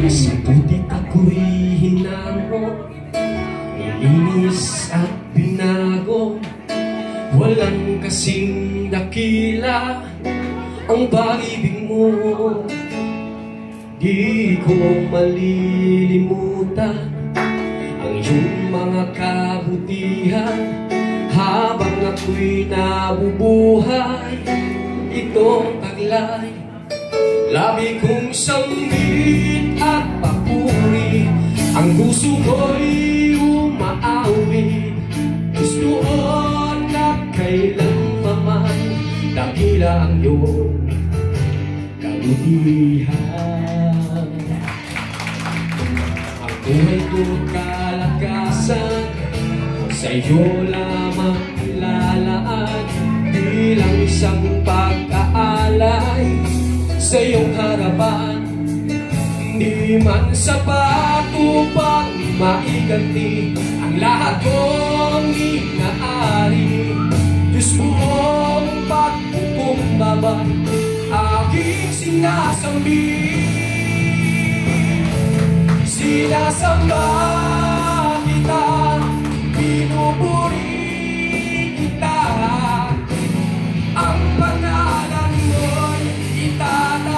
Sa putik ako'y hinango, ilinis at binago. Walang kasing dakila ang pag-ibig mo. Di ko malilimutan ang iyong mga kabutihan. Habang ako'y nabubuhay, itong taglay, labi kong sambit at papuri. Ang puso ko'y umaawi, gustuon at kailanman dakila ang iyong kabutihan. Ang buhay ko't kalakasan sa iyo lamang ilalaan, bilang isang pag-aalay sa iyong harapan. Hindi man sapat upang maiganti ang lahat kong inaari. Diyos buong pagkukumbaba, aking sinasamba kita, pinupuri kita. Ang pangalan mo'y itataas.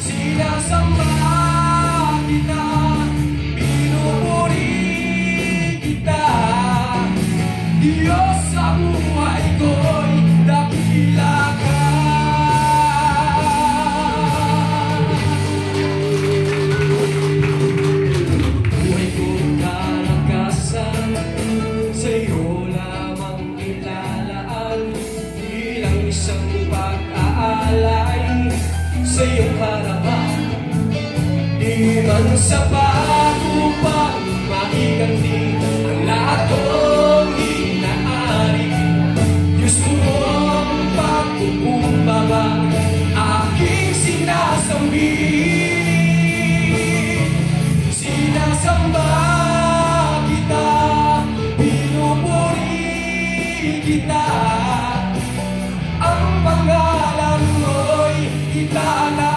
Sinasamba kita, pinupuri kita. Diyos sa buhay ko'y dakila ka. Sa iyong harapan, di man sapat upang maiganti ang lahat kong inaari. Diyos buong pagkukumbaba, aking sinasamba kita, pinupuri kita. Ang pangalan mo'y itataas.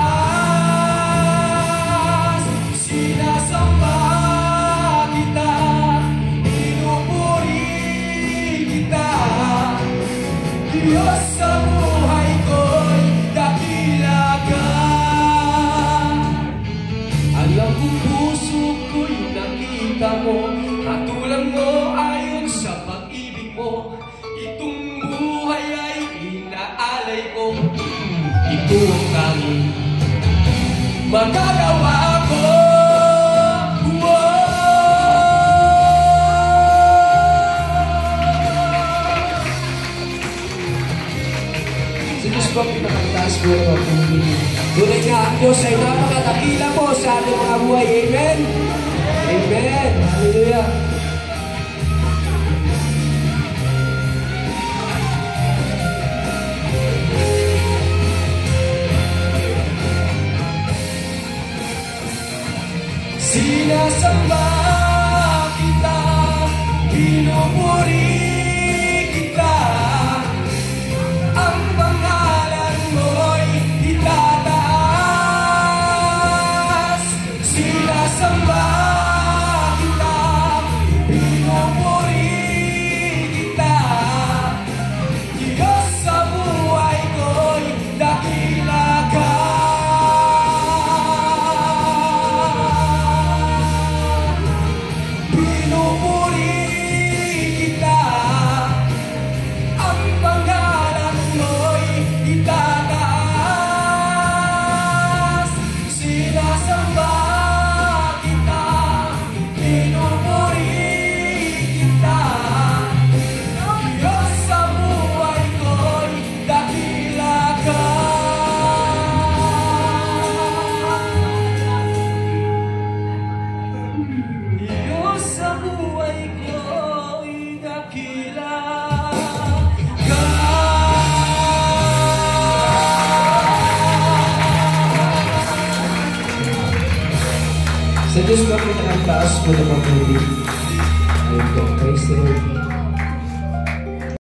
Sinasamba kita, pinupuri kita. Diyos sa buhay ko'y dakila ka. Alam kong puso ko'y nakita mo, hatulan mo ayon sa pag-ibig mo. Itong buhay ay inaalay ko, ito ang tanging magagawa ko. Sa Diyos ko, pinakataas ko ang pumili. Tunay nga ang Diyos ay napakadakila po sa ating mga buhay. Amen? Amen! Hallelujah! Sinasamba kita, pinupuri kita. Ang pangalan mo'y itataas. Sinasamba kita, pinupuri kita. Diyos sa buhay ko'y dakila ka. Sa Diyos ba pinakataas mo na pag-uwi? Ayun po, praise the Lord.